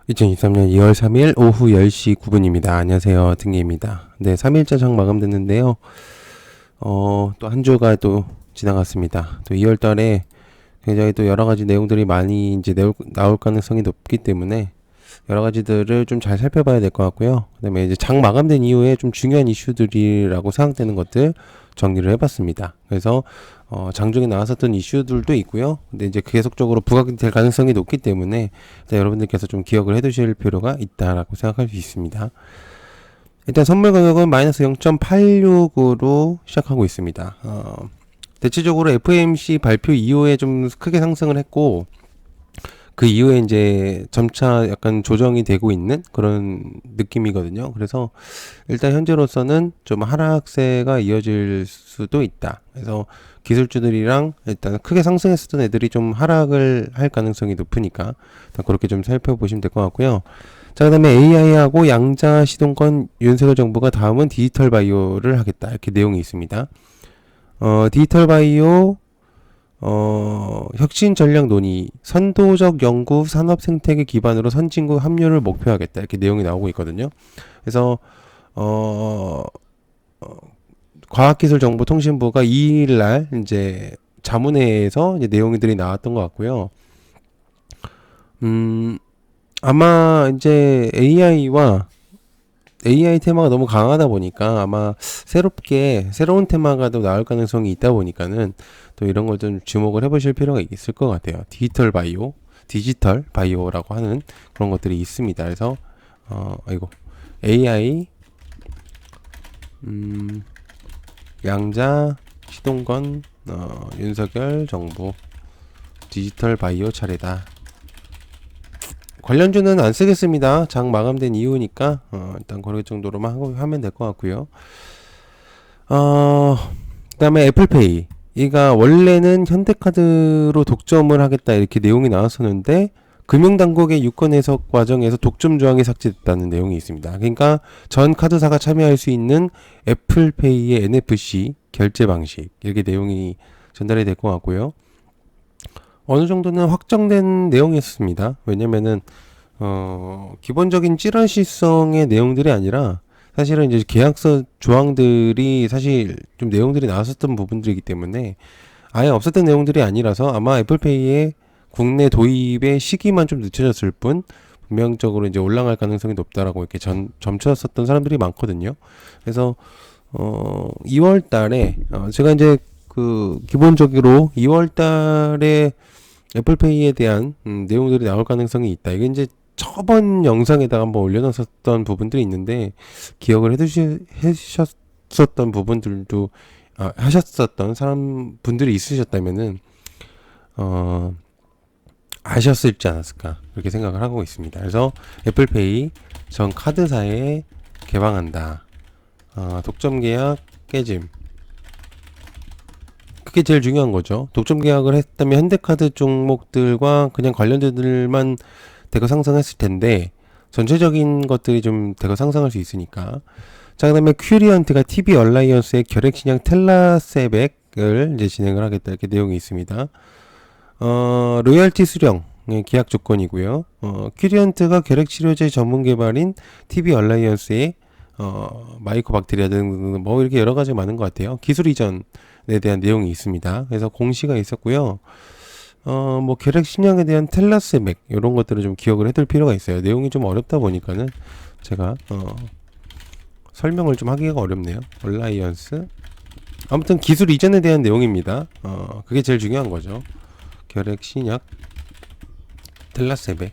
2023년 2월 3일 오후 10시 9분입니다. 안녕하세요. 등기입니다. 네, 3일자 장 마감됐는데요. 또 한 주가 또 지나갔습니다. 또 2월 달에 굉장히 또 여러 가지 내용들이 많이 이제 나올 가능성이 높기 때문에 여러 가지들을 좀 잘 살펴봐야 될 것 같고요. 그 다음에 이제 장 마감된 이후에 좀 중요한 이슈들이라고 생각되는 것들 정리를 해봤습니다. 그래서 장중에 나왔었던 이슈들도 있고요. 근데 이제 계속적으로 부각이 될 가능성이 높기 때문에 여러분들께서 좀 기억을 해두실 필요가 있다라고 생각할 수 있습니다. 일단 선물 가격은 마이너스 0.86으로 시작하고 있습니다. 대체적으로 FOMC 발표 이후에 좀 크게 상승을 했고, 그 이후에 이제 점차 약간 조정이 되고 있는 그런 느낌이거든요. 그래서 일단 현재로서는 좀 하락세가 이어질 수도 있다. 그래서 기술주들이랑 일단 크게 상승했었던 애들이 좀 하락을 할 가능성이 높으니까 일단 그렇게 좀 살펴보시면 될 것 같고요. 자, 그 다음에 AI하고 양자 시동권 윤석열 정부가 다음은 디지털 바이오를 하겠다. 이렇게 내용이 있습니다. 디지털 바이오 혁신 전략 논의, 선도적 연구 산업 생태계 기반으로 선진국 합류를 목표하겠다. 이렇게 내용이 나오고 있거든요. 그래서, 과학기술정보통신부가 2일날 이제 자문회에서 이제 내용들이 나왔던 것 같고요. 아마 이제 AI 테마가 너무 강하다 보니까 아마 새로운 테마가 또 나올 가능성이 있다 보니까는 또 이런 걸 좀 주목을 해보실 필요가 있을 것 같아요. 디지털 바이오라고 하는 그런 것들이 있습니다. 그래서 AI 양자 시동건 윤석열 정부 디지털 바이오 차례다. 관련주는 안 쓰겠습니다. 장 마감된 이후니까 일단 그럴 정도로만 하면 될 것 같고요. 그다음에 애플페이 이가 원래는 현대카드로 독점을 하겠다 이렇게 내용이 나왔었는데 금융당국의 유권 해석 과정에서 독점 조항이 삭제됐다는 내용이 있습니다. 그러니까 전 카드사가 참여할 수 있는 애플페이의 NFC 결제 방식 이렇게 내용이 전달이 될 것 같고요. 어느 정도는 확정된 내용이었습니다. 왜냐면은 기본적인 찌라시성의 내용들이 아니라 사실은 이제 계약서 조항들이 사실 좀 내용들이 나왔었던 부분들이기 때문에 아예 없었던 내용들이 아니라서 아마 애플페이의 국내 도입의 시기만 좀 늦춰졌을 뿐 분명적으로 이제 올라갈 가능성이 높다라고 이렇게 점쳤었던 사람들이 많거든요. 그래서 2월 달에 제가 이제 기본적으로 2월 달에 애플페이에 대한 내용들이 나올 가능성이 있다. 이게 이제 저번 영상에다가 한번 올려놨었던 부분들이 있는데 기억을 해주셨었던 부분들도 하셨었던 분들이 있으셨다면은 아셨을지 않았을까 그렇게 생각을 하고 있습니다. 그래서 애플페이 전 카드사에 개방한다. 독점 계약 깨짐. 그게 제일 중요한 거죠. 독점 계약을 했다면 현대카드 종목들과 그냥 관련주들만 대거 상승했을 텐데 전체적인 것들이 좀 대거 상승할 수 있으니까. 자, 그다음에 큐리언트가 TV 얼라이언스의 결핵 신약 텔라세백을 이제 진행을 하겠다 이렇게 내용이 있습니다. 로열티 수령 계약 조건이고요. 큐리언트가 결핵 치료제 전문 개발인 TV 얼라이언스의 마이코박테리아 등 뭐 이렇게 여러 가지 많은 것 같아요. 기술 이전에 대한 내용이 있습니다. 그래서 공시가 있었고요. 뭐 결핵 신약에 대한 텔라세맥 이런 것들을 좀 기억을 해둘 필요가 있어요. 내용이 좀 어렵다 보니까는 제가 설명을 좀 하기가 어렵네요. 얼라이언스 아무튼 기술 이전에 대한 내용입니다. 그게 제일 중요한 거죠. 결핵 신약 텔라세맥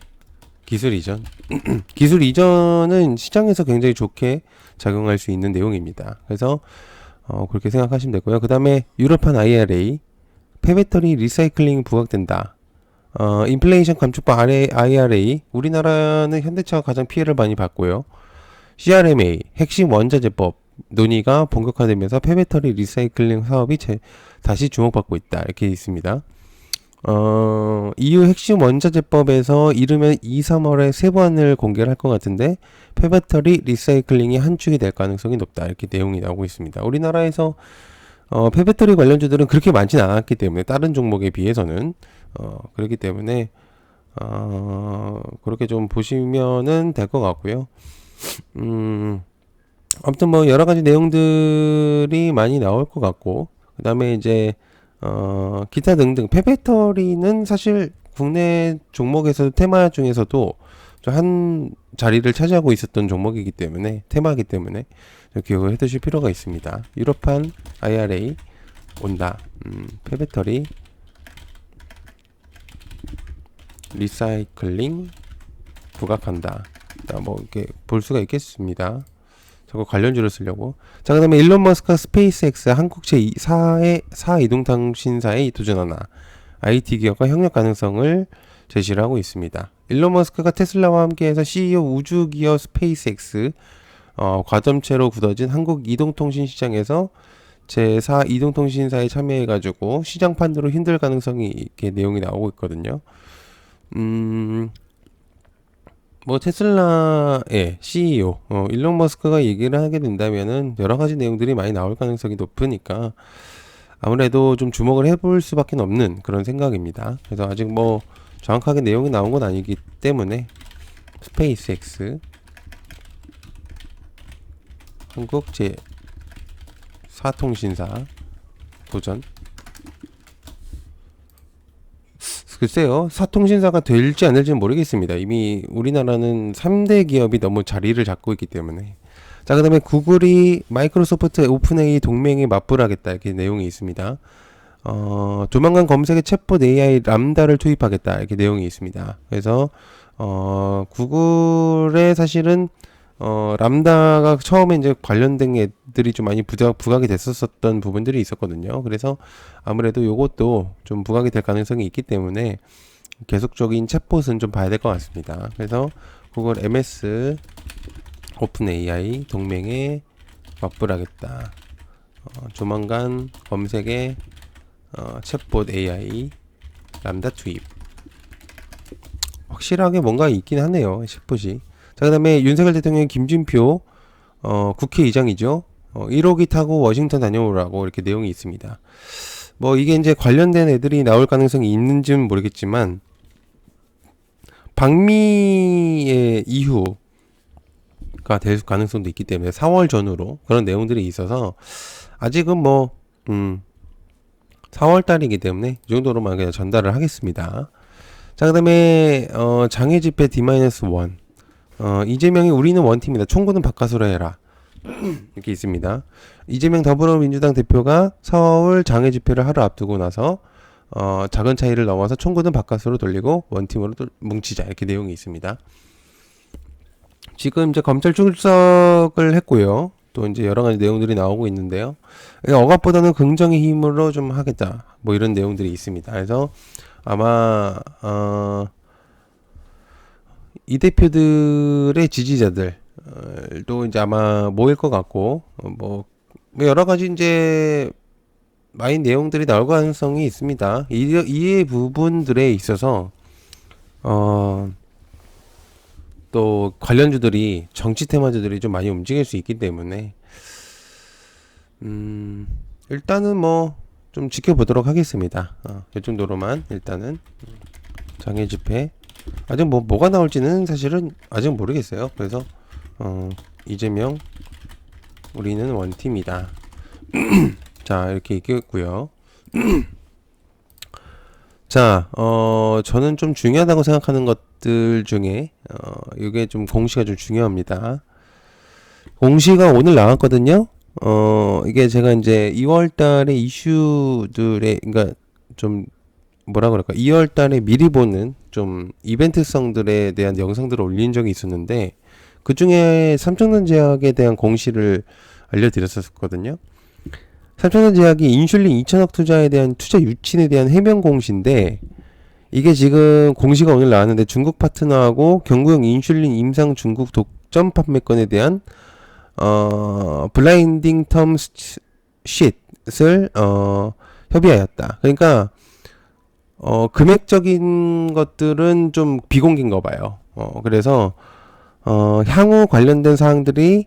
기술 이전 기술 이전은 시장에서 굉장히 좋게 작용할 수 있는 내용입니다. 그래서 그렇게 생각하시면 되고요. 그 다음에 유럽판 IRA 폐배터리 리사이클링 부각된다. 인플레이션 감축법 IRA 우리나라는 현대차가 가장 피해를 많이 봤고요. CRMA 핵심 원자재법 논의가 본격화되면서 폐배터리 리사이클링 사업이 다시 주목받고 있다. 이렇게 있습니다. EU 핵심 원자재법에서 이르면 2, 3월에 세부안을 공개를 할 것 같은데 폐배터리 리사이클링이 한 축이 될 가능성이 높다. 이렇게 내용이 나오고 있습니다. 우리나라에서 폐배터리 관련주들은 그렇게 많진 않았기 때문에 다른 종목에 비해서는 그렇기 때문에 그렇게 좀 보시면은 될 것 같고요. 아무튼 뭐 여러 가지 내용들이 많이 나올 것 같고, 그 다음에 이제, 기타 등등, 폐배터리는 사실 국내 종목에서 테마 중에서도 좀 한 자리를 차지하고 있었던 종목이기 때문에, 테마이기 때문에 좀 기억을 해 두실 필요가 있습니다. 유럽판 IRA 온다. 폐배터리, 리사이클링, 부각한다. 뭐 이렇게 볼 수가 있겠습니다. 저거 관련주를 쓰려고. 자, 그 다음에 일론 머스크가 스페이스X 한국 제4의 4이동통신사에 도전하나 IT 기업과 협력 가능성을 제시를 하고 있습니다. 일론 머스크가 테슬라와 함께해서 CEO 우주기업 스페이스X 과점체로 굳어진 한국 이동통신 시장에서 제4 이동통신사에 참여해가지고 시장 판도로 힘들 가능성이 이렇게 내용이 나오고 있거든요. 뭐 테슬라의 CEO 일론 머스크가 얘기를 하게 된다면은 여러 가지 내용들이 많이 나올 가능성이 높으니까 아무래도 좀 주목을 해볼 수밖에 없는 그런 생각입니다. 그래서 아직 뭐 정확하게 내용이 나온 건 아니기 때문에 스페이스X 한국 제 4통신사 도전. 글쎄요, 사통신사가 될지 안 될지는 모르겠습니다. 이미 우리나라는 3대 기업이 너무 자리를 잡고 있기 때문에. 자, 그 다음에 구글이 마이크로소프트 오픈AI 동맹에 맞불 하겠다. 이렇게 내용이 있습니다. 조만간 검색에 챗봇 AI 람다를 투입하겠다. 이렇게 내용이 있습니다. 그래서, 구글에 사실은, 람다가 처음에 이제 관련된 애들이 좀 많이 부각이 됐었던 부분들이 있었거든요. 그래서 아무래도 요것도 좀 부각이 될 가능성이 있기 때문에 계속적인 챗봇은 좀 봐야 될 것 같습니다. 그래서 구글 MS 오픈 AI 동맹에 맞불하겠다. 조만간 검색에 챗봇 AI 람다 투입. 확실하게 뭔가 있긴 하네요. 챗봇이. 자, 그 다음에 윤석열 대통령 김진표 국회의장이죠. 1호기 타고 워싱턴 다녀오라고 이렇게 내용이 있습니다. 뭐 이게 이제 관련된 애들이 나올 가능성이 있는지는 모르겠지만 방미의 이후가 될 가능성도 있기 때문에 4월 전후로 그런 내용들이 있어서 아직은 뭐 4월 달이기 때문에 이 정도로만 그냥 전달을 하겠습니다. 자, 그 다음에 장애 집회 D-1 이재명이 우리는 원팀이다. 총구는 바깥으로 해라. 이렇게 있습니다. 이재명 더불어민주당 대표가 서울 장애 집회를 하루 앞두고 나서 작은 차이를 넘어서 총구는 바깥으로 돌리고 원팀으로 뭉치자. 이렇게 내용이 있습니다. 지금 이제 검찰 출석을 했고요. 또 이제 여러 가지 내용들이 나오고 있는데요. 억압보다는 긍정의 힘으로 좀 하겠다. 뭐 이런 내용들이 있습니다. 그래서 아마 이 대표들의 지지자들도 이제 아마 모일 것 같고, 뭐 여러 가지 이제 많이 내용들이 나올 가능성이 있습니다. 이 부분들에 있어서 또 관련주들이 정치 테마주들이 좀 많이 움직일 수 있기 때문에 일단은 뭐 좀 지켜보도록 하겠습니다. 이 정도로만 일단은 장애 집회 아직 뭐가 나올지는 사실은 아직 모르겠어요. 그래서 이재명 우리는 원팀이다. 자, 이렇게 있겠고요. 자, 저는 좀 중요하다고 생각하는 것들 중에 이게 좀 공시가 좀 중요합니다. 공시가 오늘 나왔거든요. 이게 제가 이제 2월 달에 이슈들의 그러니까 좀 뭐라 그럴까 2월 달에 미리 보는 좀 이벤트성들에 대한 영상들을 올린 적이 있었는데 그 중에 삼성전자제약에 대한 공시를 알려드렸었거든요. 삼성전자제약이 인슐린 2천억 투자에 대한 투자 유친에 대한 해명 공시인데 이게 지금 공시가 오늘 나왔는데 중국 파트너하고 경구용 인슐린 임상 중국 독점 판매권에 대한 블라인딩 텀 쉿을 협의하였다. 그러니까 금액적인 것들은 좀 비공개인가 봐요. 그래서 향후 관련된 사항들이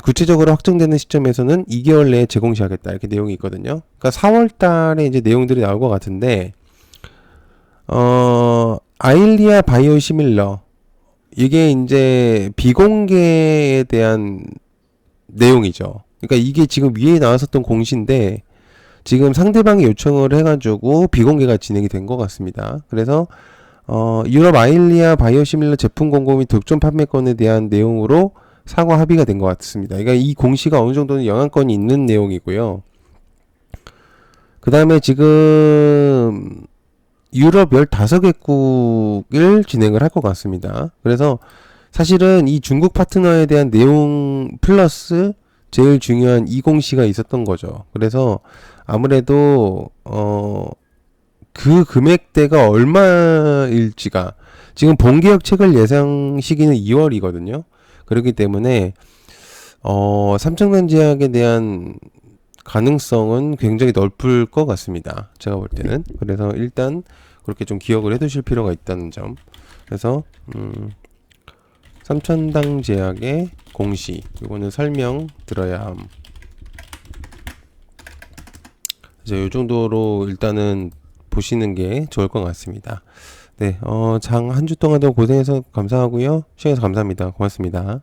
구체적으로 확정되는 시점에서는 2개월 내에 재공시하겠다. 이렇게 내용이 있거든요. 그러니까 4월 달에 이제 내용들이 나올 것 같은데 아일리아 바이오시밀러, 이게 이제 비공개에 대한 내용이죠. 그러니까 이게 지금 위에 나왔었던 공시인데 지금 상대방이 요청을 해가지고 비공개가 진행이 된 것 같습니다. 그래서 유럽 아일리아 바이오시밀러 제품 공고 및 독점 판매권에 대한 내용으로 사과 합의가 된 것 같습니다. 그러니까 이 공시가 어느 정도는 영향권이 있는 내용이고요. 그 다음에 지금 유럽 15개국을 진행을 할 것 같습니다. 그래서 사실은 이 중국 파트너에 대한 내용 플러스 제일 중요한 이 공시가 있었던 거죠. 그래서 아무래도 그 금액대가 얼마일지가, 지금 본계약 체결 예상 시기는 2월이거든요. 그렇기 때문에 삼성전 제약에 대한 가능성은 굉장히 넓을 것 같습니다. 제가 볼 때는. 그래서 일단 그렇게 좀 기억을 해 두실 필요가 있다는 점. 그래서 삼천당 제약의 공시, 이거는 설명 들어야 함. 그래서 이 정도로 일단은 보시는 게 좋을 것 같습니다. 네, 장 한 주 동안도 고생해서 감사하고요. 시청해서 감사합니다. 고맙습니다.